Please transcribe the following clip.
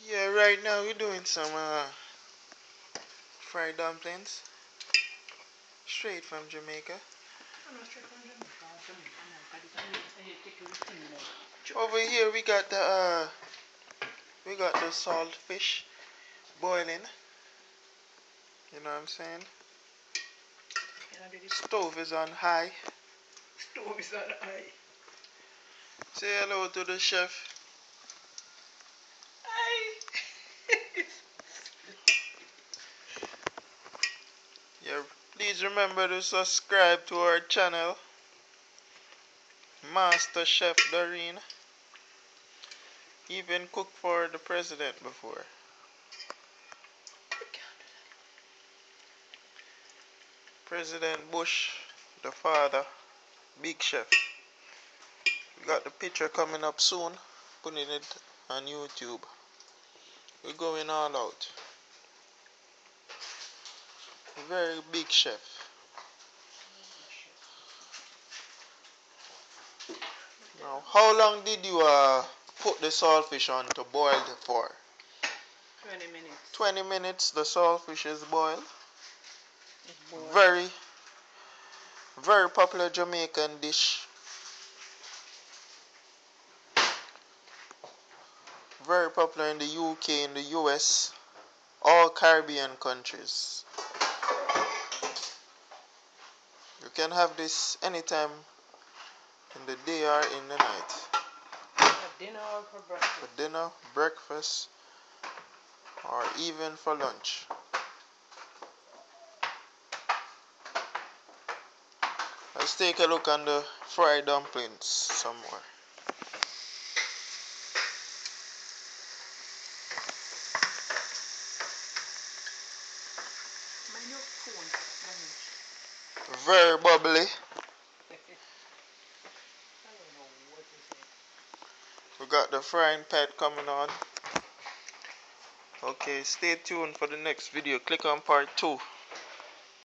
Yeah, right now we're doing some fried dumplings straight from Jamaica. Over here we got the saltfish boiling. You know what I'm saying? Stove is on high. Stove is on high. Say hello to the chef. Yeah, please remember to subscribe to our channel, Master Chef Doreen. Even cooked for the president before. President Bush, the father, big chef. We got the picture coming up soon, putting it on YouTube. We're going all out. A very big chef. Now, how long did you put the saltfish on to boil for? 20 minutes. 20 minutes the saltfish is boiled. It's boiled. Very popular Jamaican dish. Very popular in the UK, in the US, all Caribbean countries. You can have this anytime in the day or in the night. For dinner or for breakfast? For dinner, breakfast, or even for lunch. Let's take a look on the fried dumplings some more. Very bubbly. We got the frying pan coming on. Okay, stay tuned for the next video. Click on part 2.